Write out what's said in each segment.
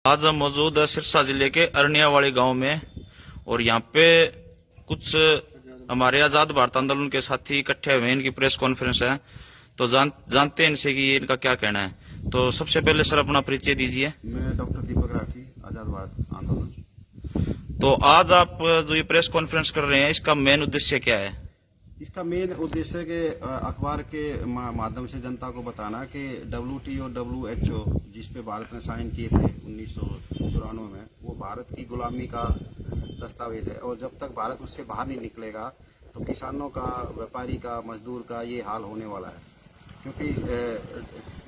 आज हम मौजूद है सिरसा जिले के अरनियावाड़ी गांव में और यहाँ पे कुछ हमारे आजाद भारत आंदोलन के साथी इकट्ठे हुए हैं। इनकी प्रेस कॉन्फ्रेंस है तो जानते हैं इनसे कि इनका क्या कहना है। तो सबसे पहले सर अपना परिचय दीजिए। मैं डॉक्टर दीपक राठी, आजाद भारत आंदोलन। तो आज आप जो ये प्रेस कॉन्फ्रेंस कर रहे हैं इसका मेन उद्देश्य क्या है? इसका मेन उद्देश्य के अखबार के माध्यम से जनता को बताना कि WTO WHO जिस पे भारत ने साइन किए थे 1994 में, वो भारत की गुलामी का दस्तावेज है और जब तक भारत उससे बाहर नहीं निकलेगा तो किसानों का, व्यापारी का, मजदूर का ये हाल होने वाला है। क्योंकि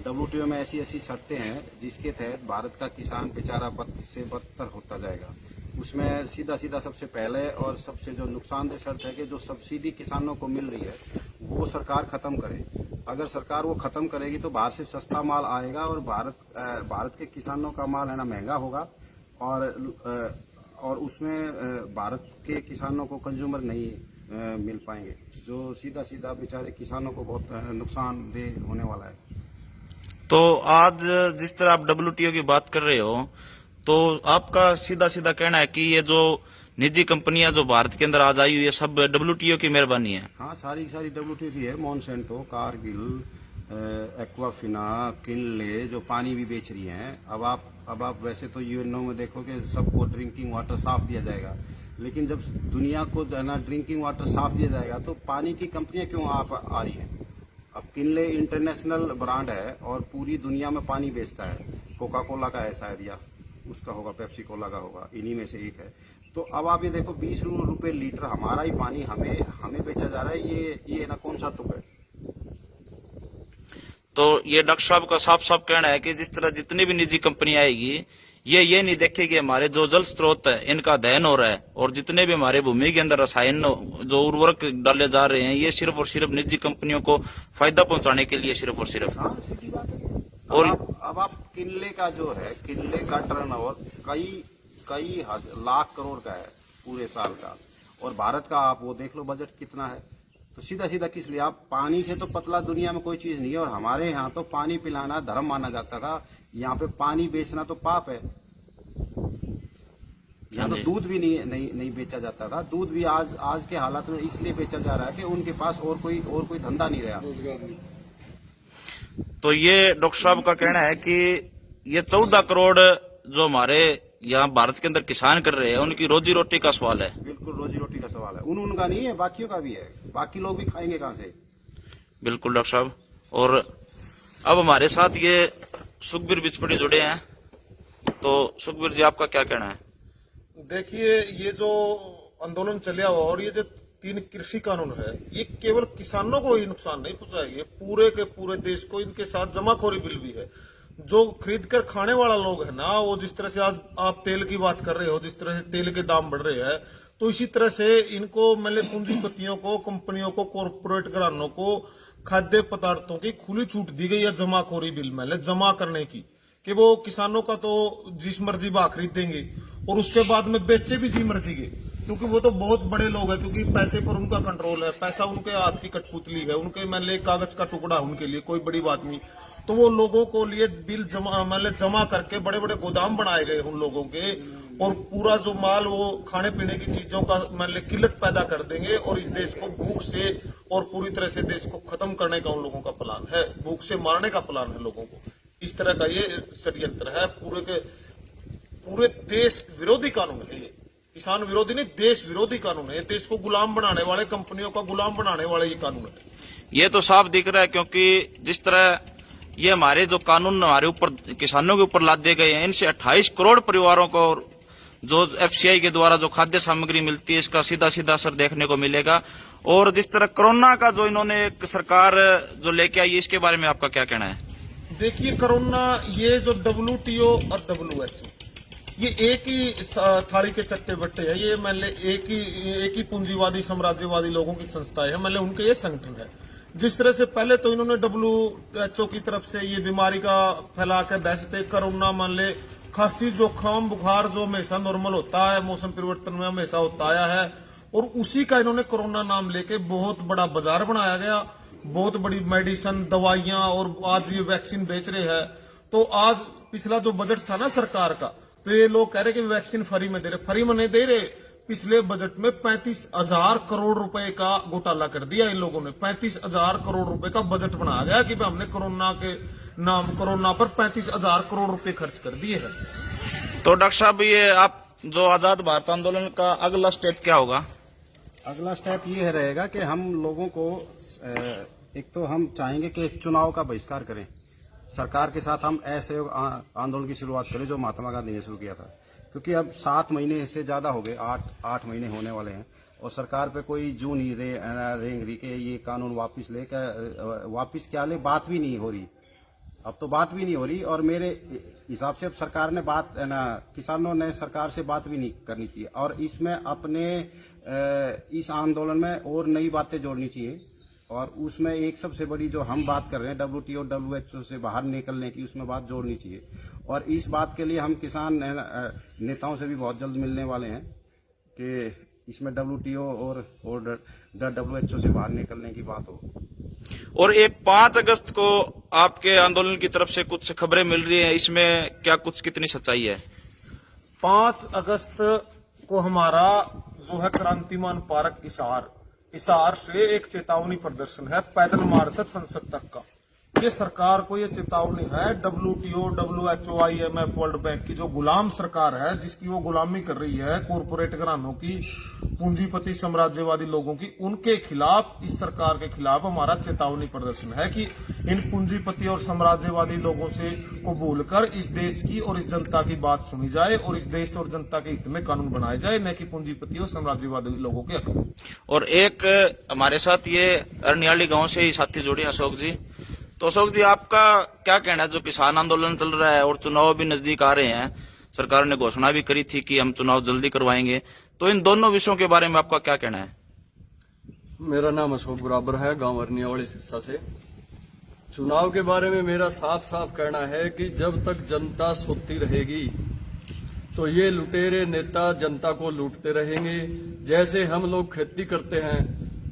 WTO में ऐसी ऐसी शर्तें हैं जिसके तहत भारत का किसान बेचारा बद से बदतर होता जाएगा। उसमें सीधा सीधा सबसे पहले और सबसे जो नुकसानदेह शर्त है कि जो सब्सिडी किसानों को मिल रही है वो सरकार खत्म करे। अगर सरकार वो खत्म करेगी तो बाहर से सस्ता माल आएगा और भारत के किसानों का माल है ना महंगा होगा और उसमें भारत के किसानों को कंज्यूमर नहीं मिल पाएंगे, जो सीधा सीधा बेचारे किसानों को बहुत नुकसानदेह होने वाला है। तो आज जिस तरह आप WTO की बात कर रहे हो तो आपका सीधा सीधा कहना है कि ये जो निजी कंपनियां जो भारत के अंदर आज आई हुई है सब WTO की मेहरबानी है? हाँ, सारी WTO की है। मॉन्सेंटो, कारगिल, एक्वाफिना, किनले जो पानी भी बेच रही हैं। अब आप वैसे तो UNO में देखोगे सबको ड्रिंकिंग वाटर साफ दिया जाएगा, लेकिन जब दुनिया को ना ड्रिंकिंग वाटर साफ दिया जाएगा तो पानी की कंपनियां क्यों आ रही हैं? अब किनले इंटरनेशनल ब्रांड है और पूरी दुनिया में पानी बेचता है। कोका कोला का है शायद, या उसका होगा, पेप्सी कोला का होगा, इन्हीं में से एक है। तो अब आप ये देखो 20 रुपए लीटर हमारा ही पानी हमें बेचा जा रहा है। ये ना कौन सा तुक है? तो ये डॉक्टर साहब का साफ साफ कहना है कि जिस तरह जितनी भी निजी कंपनी आएगी ये नहीं देखेगी हमारे जो जल स्रोत है इनका दहन हो रहा है और जितने भी हमारे भूमि के अंदर रसायन जो उर्वरक डाले जा रहे हैं ये सिर्फ और सिर्फ निजी कंपनियों को फायदा पहुंचाने के लिए सिर्फ और सिर्फ। हाँ, सीधी बात है। और अब आप किनले का जो है, किनले का टर्नओवर कई लाख करोड़ का है पूरे साल का, और भारत का आप वो देख लो बजट कितना है। तो सीधा सीधा किस लिए? आप पानी से तो पतला दुनिया में कोई चीज नहीं है, और हमारे यहाँ तो पानी पिलाना धर्म माना जाता था। यहाँ पे पानी बेचना तो पाप है। यहाँ तो दूध भी नहीं बेचा जाता था। दूध भी आज के हालात में इसलिए बेचा जा रहा है कि उनके पास और कोई धंधा नहीं रहा। तो ये डॉक्टर साहब का कहना है कि ये 14 करोड़ जो हमारे यहाँ भारत के अंदर किसान कर रहे हैं उनकी रोजी रोटी का सवाल है। बिल्कुल रोजी रोटी का सवाल है। उनका नहीं है, बाकियों का भी है। बाकी लोग भी खाएंगे कहाँ से? बिल्कुल डॉक्टर साहब। और अब हमारे साथ ये सुखबीर बिचपड़ी जुड़े हैं, तो सुखबीर जी आपका क्या कहना है? देखिए, ये जो आंदोलन चलिया हुआ और ये जो 3 कृषि कानून है, ये केवल किसानों को ही नुकसान नहीं पहुंचाएंगे, पूरे के पूरे देश को इनके साथ जमाखोरी बिल भी है। जो खरीद कर खाने वाला लोग है ना, वो जिस तरह से आज आप तेल की बात कर रहे हो, जिस तरह से तेल के दाम बढ़ रहे हैं, तो इसी तरह से इनको मतलब पूंजीपतियों को, कंपनियों को, कॉरपोरेट घरानों को खाद्य पदार्थों की खुली छूट दी गई है जमाखोरी बिल में जमा करने की, कि वो किसानों का तो जिस मर्जी बा खरीदेंगे और उसके बाद में बेचे भी जी मर्जी के, क्योंकि वो तो बहुत बड़े लोग हैं, क्योंकि पैसे पर उनका कंट्रोल है। पैसा उनके हाथ की कठपुतली है, उनके मतलब कागज का टुकड़ा उनके लिए कोई बड़ी बात नहीं। तो वो लोगों को लिए बिल जमा करके बड़े बड़े गोदाम बनाए गए उन लोगों के, और पूरा जो माल वो खाने पीने की चीजों का मतलब किल्लत पैदा कर देंगे और इस देश को भूख से और पूरी तरह से देश को खत्म करने का उन लोगों का प्लान है, भूख से मारने का प्लान है लोगों को। इस तरह का ये षड्यंत्र है। पूरे देश विरोधी कानून है ये, किसान विरोधी नहीं, देश विरोधी कानून है। देश को गुलाम बनाने वाले, कंपनियों का गुलाम बनाने वाले ये कानून है। ये तो साफ दिख रहा है, क्योंकि जिस तरह ये हमारे जो कानून हमारे ऊपर किसानों के ऊपर लादे गए हैं, इनसे 28 करोड़ परिवारों को जो FCI के द्वारा जो खाद्य सामग्री मिलती है इसका सीधा सीधा असर देखने को मिलेगा। और जिस तरह कोरोना का जो इन्होंने एक सरकार जो लेके आई, इसके बारे में आपका क्या कहना है? देखिए, कोरोना, ये जो WTO और WHO, ये एक ही थाली के चट्टे बट्टे है। ये मतलब एक ही पूंजीवादी साम्राज्यवादी लोगों की संस्था है, मतलब उनके ये संगठन है। जिस तरह से पहले तो इन्होंने WHO की तरफ से ये बीमारी का फैला के दहशत कोरोना, मान ले खांसी, जुकाम, बुखार जो हमेशा नॉर्मल होता है, मौसम परिवर्तन में हमेशा होता आया है, और उसी का इन्होंने कोरोना नाम लेके बहुत बड़ा बाजार बनाया गया, बहुत बड़ी मेडिसिन, दवाइयां, और आज ये वैक्सीन बेच रहे हैं। तो आज पिछला जो बजट था ना सरकार का, तो ये लोग कह रहे कि वैक्सीन फ्री में दे रहे, फ्री में नहीं दे रहे। पिछले बजट में 35,000 करोड़ रुपए का घोटाला कर दिया इन लोगों ने। 35,000 करोड़ रुपए का बजट बनाया गया कि हमने कोरोना पर 35,000 करोड़ रुपए खर्च कर दिए हैं। तो डॉक्टर साहब, ये आप जो आजाद भारत आंदोलन का अगला स्टेप क्या होगा? अगला स्टेप ये रहेगा कि हम लोगों को एक तो हम चाहेंगे कि चुनाव का बहिष्कार करें, सरकार के साथ हम असहयोग आंदोलन की शुरुआत करें जो महात्मा गांधी ने शुरू किया था, क्योंकि अब 7 महीने से ज्यादा हो गए, 8 महीने होने वाले हैं और सरकार पे कोई जू नहीं रेंग रही कि ये कानून वापिस क्या ले, बात भी नहीं हो रही। अब तो बात भी नहीं हो रही और मेरे हिसाब से अब सरकार ने किसानों ने सरकार से बात भी नहीं करनी चाहिए और इसमें अपने इस आंदोलन में और नई बातें जोड़नी चाहिए। और उसमें एक सबसे बड़ी जो हम बात कर रहे हैं WTO WHO से बाहर निकलने की, उसमें बात जोड़नी चाहिए। और इस बात के लिए हम किसान नेताओं से भी बहुत जल्द मिलने वाले हैं कि इसमें WTO और WHO से बाहर निकलने की बात हो। और एक 5 अगस्त को आपके आंदोलन की तरफ से कुछ खबरें मिल रही हैं, इसमें क्या कुछ कितनी सच्चाई है? 5 अगस्त को हमारा जो है क्रांतिमान पार्क हिसार से एक चेतावनी प्रदर्शन है, पैदल मार्च संसद तक का। ये सरकार को ये चेतावनी है WTO, WHO, IMF, world bank की जो गुलाम सरकार है, जिसकी वो गुलामी कर रही है कॉरपोरेट घरानों की, पूंजीपति साम्राज्यवादी लोगों की, उनके खिलाफ, इस सरकार के खिलाफ हमारा चेतावनी प्रदर्शन है कि इन पूंजीपति और साम्राज्यवादी लोगों से को भूलकर इस देश की और इस जनता की बात सुनी जाए और इस देश और जनता के हित में कानून बनाए जाए, न कि पूंजीपति और साम्राज्यवादी लोगों के हक में। और एक हमारे साथ ये अरनियाली गांव से ही साथी जोड़े अशोक जी। तो अशोक जी, आपका क्या कहना है, जो किसान आंदोलन चल रहा है और चुनाव भी नजदीक आ रहे हैं, सरकार ने घोषणा भी करी थी कि हम चुनाव जल्दी करवाएंगे, तो इन दोनों विषयों के बारे में आपका क्या कहना है? मेरा नाम अशोक बराबर है, गांव अरनियावाड़ी सिरसा से। चुनाव के बारे में मेरा साफ साफ कहना है कि जब तक जनता सोती रहेगी तो ये लुटेरे नेता जनता को लूटते रहेंगे। जैसे हम लोग खेती करते हैं,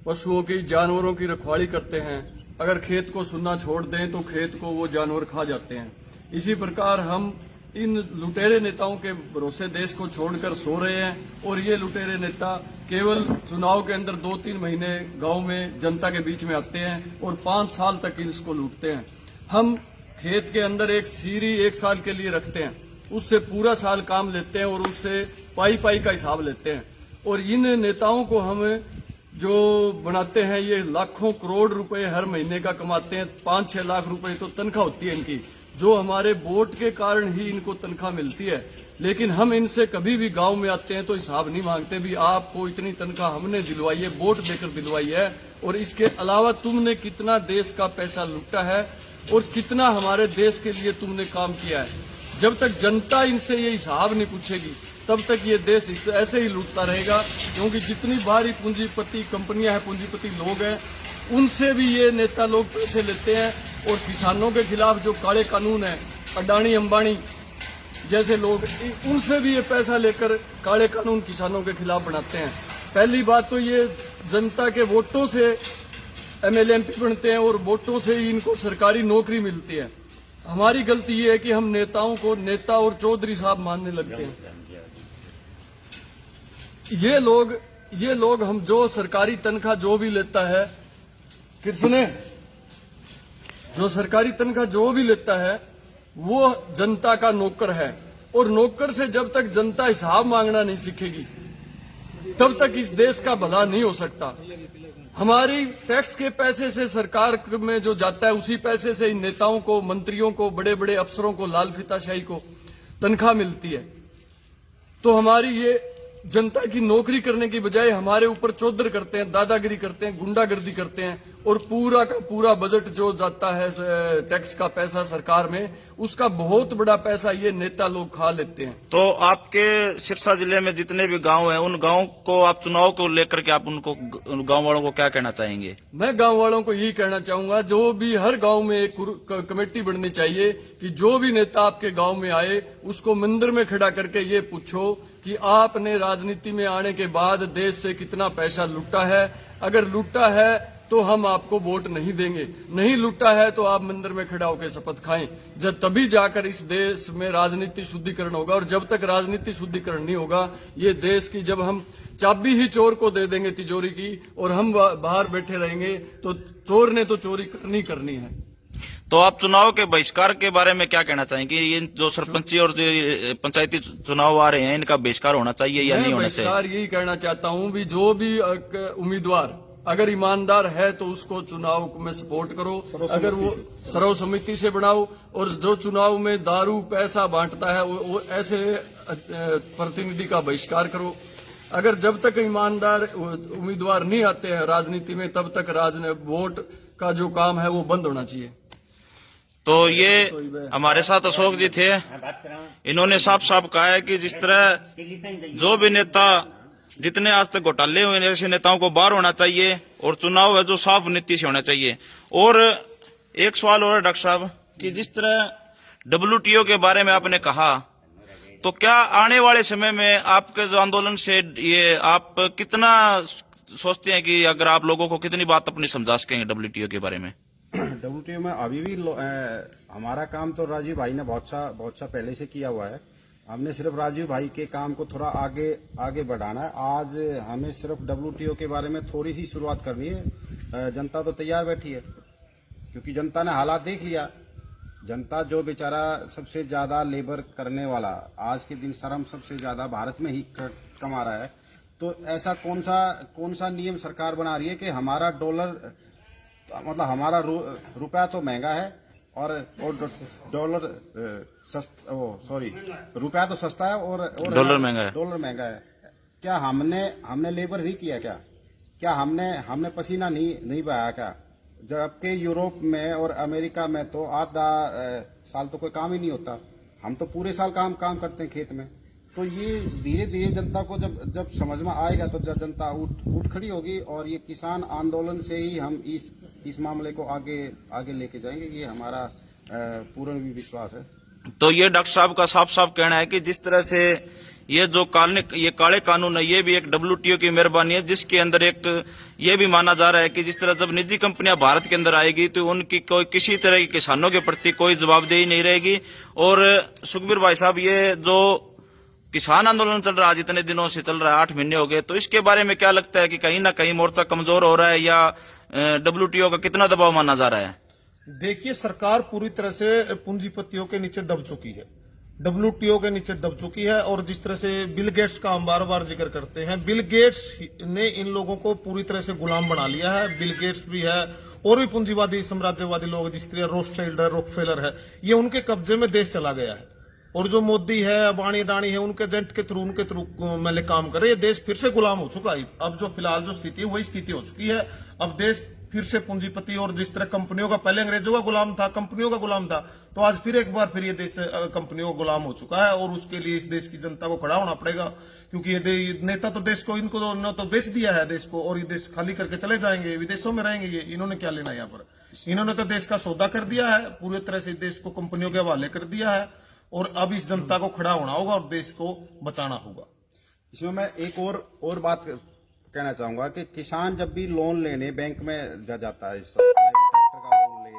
पशुओं की, जानवरों की रखवाली करते हैं, अगर खेत को सुनना छोड़ दें तो खेत को वो जानवर खा जाते हैं। इसी प्रकार हम इन लुटेरे नेताओं के भरोसे देश को छोड़कर सो रहे हैं और ये लुटेरे नेता केवल चुनाव के अंदर 2-3 महीने गांव में जनता के बीच में आते हैं और 5 साल तक इसको लूटते हैं। हम खेत के अंदर एक सीरी 1 साल के लिए रखते हैं, उससे पूरा साल काम लेते हैं और उससे पाई का हिसाब लेते हैं। और इन नेताओं को हम जो बनाते हैं, ये लाखों करोड़ रुपए हर महीने का कमाते हैं। 5-6 लाख रुपए तो तनख्वाह होती है इनकी, जो हमारे वोट के कारण ही इनको तनख्वाह मिलती है। लेकिन हम इनसे कभी भी गांव में आते हैं तो हिसाब नहीं मांगते भी आपको इतनी तनख्वाह हमने दिलवाई है, वोट देकर दिलवाई है, और इसके अलावा तुमने कितना देश का पैसा लूटा है और कितना हमारे देश के लिए तुमने काम किया है। जब तक जनता इनसे ये हिसाब नहीं पूछेगी तब तक ये देश ऐसे ही लूटता रहेगा, क्योंकि जितनी बाहरी पूंजीपति कंपनियां हैं, पूंजीपति लोग हैं, उनसे भी ये नेता लोग पैसे लेते हैं। और किसानों के खिलाफ जो काले कानून है, अडानी अंबानी जैसे लोग, उनसे भी ये पैसा लेकर काले कानून किसानों के खिलाफ बनाते हैं। पहली बात तो ये जनता के वोटों से MLA MP बनते हैं और वोटों से ही इनको सरकारी नौकरी मिलती है। हमारी गलती ये है कि हम नेताओं को नेता और चौधरी साहब मानने लगते हैं। ये लोग हम जो सरकारी तनख्वाह जो भी लेता है, किसने जो सरकारी तनख्वाह जो भी लेता है वो जनता का नौकर है। और नौकर से जब तक जनता हिसाब मांगना नहीं सीखेगी तब तक इस देश का भला नहीं हो सकता। हमारी टैक्स के पैसे से सरकार में जो जाता है, उसी पैसे से इन नेताओं को, मंत्रियों को, बड़े बड़े अफसरों को, लाल फीताशाही को तनख्वाह मिलती है। तो हमारी ये जनता की नौकरी करने की बजाय हमारे ऊपर चौधर करते हैं, दादागिरी करते हैं, गुंडागर्दी करते हैं, और पूरा का पूरा बजट जो जाता है टैक्स का पैसा सरकार में, उसका बहुत बड़ा पैसा ये नेता लोग खा लेते हैं। तो आपके सिरसा जिले में जितने भी गांव हैं, उन गांव को आप चुनाव को लेकर के आप उनको, गांव वालों को क्या कहना चाहेंगे? मैं गांव वालों को यही कहना चाहूंगा, जो भी हर गांव में एक कमेटी बननी चाहिए कि जो भी नेता आपके गांव में आए उसको मंदिर में खड़ा करके ये पूछो कि आपने राजनीति में आने के बाद देश से कितना पैसा लूटा है। अगर लूटा है तो हम आपको वोट नहीं देंगे। नहीं लूटा है तो आप मंदिर में खड़ा होकर शपथ खाएं। जब तभी जाकर इस देश में राजनीति शुद्धिकरण होगा। और जब तक राजनीति शुद्धिकरण नहीं होगा, ये देश की जब हम चाबी ही चोर को दे देंगे तिजोरी की और हम बाहर बैठे रहेंगे, तो चोर ने तो चोरी करनी है। तो आप चुनाव के बहिष्कार के बारे में क्या कहना चाहेंगे? ये जो सरपंची और जो पंचायती चुनाव आ रहे हैं, इनका बहिष्कार होना चाहिए या नहीं होना चाहिए? बहिष्कार यही कहना चाहता हूं भी जो भी उम्मीदवार अगर ईमानदार है तो उसको चुनाव में सपोर्ट करो, अगर वो सर्वसम्मति से बनाओ। और जो चुनाव में दारू पैसा बांटता है वो ऐसे प्रतिनिधि का बहिष्कार करो। अगर जब तक ईमानदार उम्मीदवार नहीं आते हैं राजनीति में, तब तक वोट का जो काम है वो बंद होना चाहिए। तो ये हमारे साथ अशोक जी थे। इन्होंने साफ साफ कहा है कि जिस तरह जो भी नेता, जितने आज तक घोटाले हुए ऐसे नेताओं को बाहर होना चाहिए और चुनाव है जो साफ नीति से होना चाहिए। और एक सवाल और है डॉक्टर साहब कि जिस तरह WTO के बारे में आपने कहा, तो क्या आने वाले समय में आपके जो आंदोलन से ये आप कितना सोचते हैं कि अगर आप लोगों को कितनी बात अपनी समझा सकेंगे WTO के बारे में? WTO में अभी भी हमारा काम तो राजीव भाई ने बहुत सा पहले से किया हुआ है। हमने सिर्फ राजीव भाई के काम को थोड़ा आगे बढ़ाना है। आज हमें सिर्फ WTO के बारे में थोड़ी सी शुरुआत करनी है। जनता तो तैयार बैठी है, क्योंकि जनता ने हालात देख लिया। जनता जो बेचारा सबसे ज्यादा लेबर करने वाला, आज के दिन श्रम सबसे ज्यादा भारत में ही कमा रहा है, तो ऐसा कौन सा नियम सरकार बना रही है कि हमारा डॉलर, मतलब हमारा रुपया तो महंगा है और डॉलर रुपया तो सस्ता है और डॉलर महंगा है। क्या हमने लेबर नहीं किया? क्या हमने पसीना नहीं बहाया क्या? जबकि यूरोप में और अमेरिका में तो आधा साल तो कोई काम ही नहीं होता। हम तो पूरे साल काम करते हैं खेत में। तो ये धीरे धीरे जनता को जब समझ में आएगा तो जनता उठ खड़ी होगी। और ये किसान आंदोलन से ही हम इस मामले को आगे लेके जाएंगे, ये हमारा पूर्ण विश्वास है। तो ये डॉक्टर साहब का साफ साफ कहना है कि जिस तरह से ये जो काले कानून है, ये भी एक WTO की मेहरबानी है, जिसके अंदर एक ये भी माना जा रहा है कि जिस तरह जब निजी कंपनियां भारत के अंदर आएगी तो उनकी कोई किसी तरह की किसानों के प्रति कोई जवाबदेही नहीं रहेगी। और सुखबीर भाई साहब, ये जो किसान आंदोलन चल रहा है, जितने दिनों से चल रहा है, 8 महीने हो गए, तो इसके बारे में क्या लगता है कि कहीं ना कहीं मोर्चा कमजोर हो रहा है या WTO का कितना दबाव माना जा रहा है? देखिए, सरकार पूरी तरह से पूंजीपतियों के नीचे दब चुकी है, WTO के नीचे दब चुकी है। और जिस तरह से बिल गेट्स का हम बार बार जिक्र करते हैं, बिल गेट्स ने इन लोगों को पूरी तरह से गुलाम बना लिया है। बिल गेट्स भी है और भी पूंजीवादी साम्राज्यवादी लोग, जिस तरह रोथशाइल्ड है, रॉकफेलर है, ये उनके कब्जे में देश चला गया है। और जो मोदी है, अबानी अडानी है, उनके एजेंट के थ्रू मैंने काम करे, ये देश फिर से गुलाम हो चुका है। अब जो फिलहाल जो स्थिति है वही स्थिति हो चुकी है। अब देश फिर से पूंजीपति और जिस तरह कंपनियों का, पहले अंग्रेजों का गुलाम था, कंपनियों का गुलाम था, तो आज फिर एक बार फिर ये देश कंपनियों का गुलाम हो चुका है। और उसके लिए इस देश की जनता को खड़ा होना पड़ेगा, क्योंकि ये नेता तो देश को, इनको तो बेच दिया है देश को, और ये देश खाली करके चले जाएंगे, विदेशों में रहेंगे। ये इन्होंने क्या लेना यहाँ पर? इन्होंने तो देश का सौदा कर दिया है, पूरी तरह से देश को कंपनियों के हवाले कर दिया है। और अब इस जनता को खड़ा होना होगा और देश को बचाना होगा। इसमें मैं एक और बात कहना चाहूंगा कि किसान जब भी लोन लेने बैंक में जाता है, चाहे वो ट्रैक्टर का लोन ले,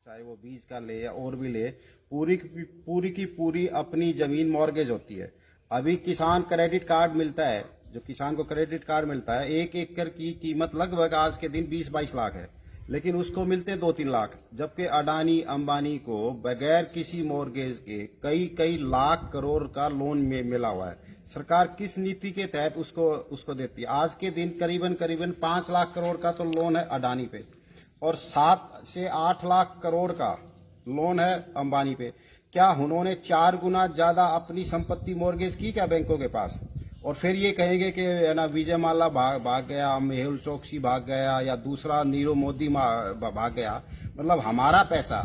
चाहे वो बीज का ले या और भी ले, पूरी की पूरी अपनी जमीन मॉर्गेज होती है। अभी किसान क्रेडिट कार्ड मिलता है, जो किसान को क्रेडिट कार्ड मिलता है, 1 एकड़ की कीमत लगभग आज के दिन 20-22 लाख है, लेकिन उसको मिलते 2-3 लाख। जबकि अडानी अंबानी को बगैर किसी मॉर्गेज के कई लाख करोड़ का लोन में मिला हुआ है। सरकार किस नीति के तहत उसको देती है? आज के दिन करीबन 5 लाख करोड़ का तो लोन है अडानी पे और 7 से 8 लाख करोड़ का लोन है अंबानी पे। क्या उन्होंने 4 गुना ज्यादा अपनी संपत्ति मॉर्गेज की क्या बैंकों के पास? और फिर ये कहेंगे कि ना विजय माल्या भाग गया, मेहुल चोकसी भाग गया या दूसरा नीरव मोदी भाग गया। मतलब हमारा पैसा,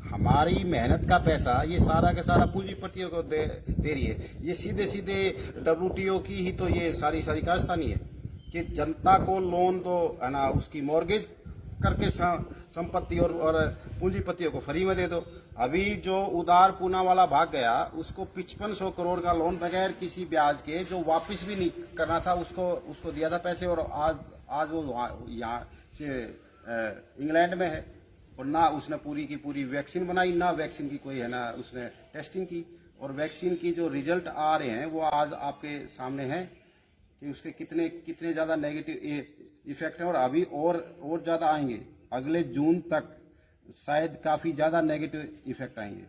हमारी मेहनत का पैसा, ये सारा का सारा पूंजीपतियों को दे रही है। ये सीधे WTO की ही तो ये सारी कारस्तानी है कि जनता को लोन दो, है ना, उसकी मॉर्गेज करके संपत्ति और पूंजीपतियों को फ्री में दे दो। अभी जो उदार पूना वाला भाग गया, उसको 5500 करोड़ का लोन बगैर किसी ब्याज के, जो वापस भी नहीं करना था, उसको दिया था पैसे। और आज वो यहाँ से इंग्लैंड में है, और ना उसने पूरी की पूरी वैक्सीन बनाई, ना वैक्सीन की कोई है ना उसने टेस्टिंग की, और वैक्सीन की जो रिजल्ट आ रहे हैं वो आज आपके सामने हैं कि उसके कितने कितने ज्यादा नेगेटिव इफेक्ट हैं, और अभी और ज्यादा आएंगे। अगले जून तक शायद काफी ज्यादा नेगेटिव इफेक्ट आएंगे।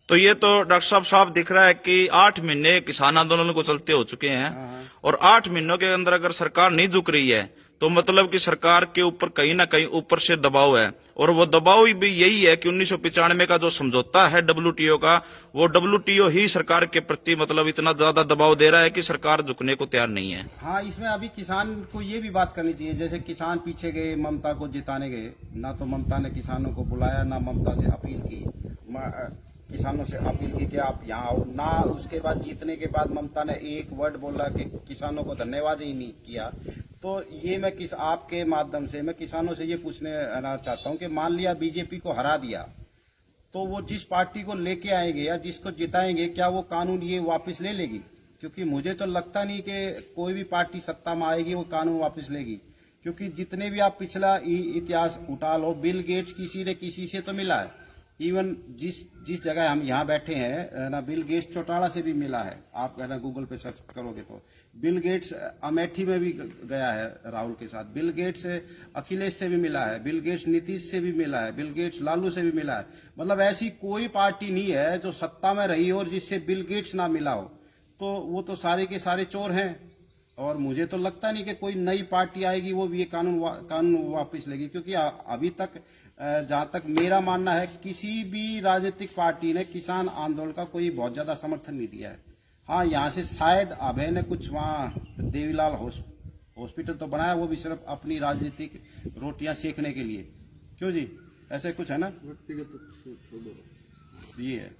तो ये तो डॉक्टर साहब साफ दिख रहा है कि 8 महीने किसान आंदोलन को चलते हो चुके हैं, और 8 महीनों के अंदर अगर सरकार नहीं झुक रही है तो मतलब कि सरकार के ऊपर कहीं ना कहीं ऊपर से दबाव है, और वो दबाव भी यही है कि 1995 का जो समझौता है WTO का, वो WTO ही सरकार के प्रति मतलब इतना ज्यादा दबाव दे रहा है कि सरकार झुकने को तैयार नहीं है। हाँ, इसमें अभी किसान को ये भी बात करनी चाहिए, जैसे किसान पीछे गए, ममता को जिताने गए, ना तो ममता ने किसानों को बुलाया, ना ममता से अपील की, किसानों से अपील की कि आप यहाँ आओ, ना उसके बाद जीतने के बाद ममता ने एक वर्ड बोला कि किसानों को धन्यवाद ही नहीं किया। तो ये मैं आपके माध्यम से मैं किसानों से ये पूछने चाहता हूँ कि मान लिया बीजेपी को हरा दिया, तो वो जिस पार्टी को लेके आएंगे या जिसको जिताएंगे, क्या वो कानून ये वापस ले लेगी? क्योंकि मुझे तो लगता नहीं कि कोई भी पार्टी सत्ता में आएगी वो कानून वापस लेगी, क्योंकि जितने भी आप पिछला इतिहास उठा लो, बिल गेट्स किसी ने किसी से तो मिला है। इवन जिस जगह हम यहाँ बैठे हैं ना, बिल गेट्स चौटाला से भी मिला है। आप ना गूगल पे सर्च करोगे तो बिल गेट्स अमेठी में भी गया है राहुल के साथ, बिल गेट्स अखिलेश से भी मिला है, बिल गेट्स नीतीश से भी मिला है, बिल गेट्स लालू से भी मिला है। मतलब ऐसी कोई पार्टी नहीं है जो सत्ता में रही और जिससे बिल गेट्स ना मिला हो। तो वो तो सारे के सारे चोर हैं, और मुझे तो लगता नहीं कि कोई नई पार्टी आएगी वो भी ये कानून वापस लेगी, क्योंकि अभी तक जहां तक मेरा मानना है किसी भी राजनीतिक पार्टी ने किसान आंदोलन का कोई बहुत ज्यादा समर्थन नहीं दिया है। हाँ, यहाँ से शायद अभय ने कुछ वहाँ देवीलाल हॉस्पिटल तो बनाया, वो भी सिर्फ अपनी राजनीतिक रोटियां सेकने के लिए। क्यों जी, ऐसे कुछ है ना, व्यक्तिगत ये है।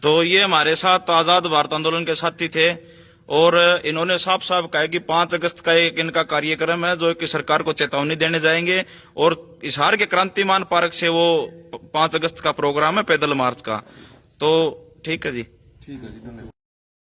तो ये हमारे साथ आजाद भारत आंदोलन के साथी थे, और इन्होंने साफ साफ कहा कि 5 अगस्त का एक इनका कार्यक्रम है जो कि सरकार को चेतावनी देने जाएंगे, और हिसार के क्रांतिमान पार्क से वो 5 अगस्त का प्रोग्राम है पैदल मार्च का। तो ठीक है जी, ठीक है जी, धन्यवाद।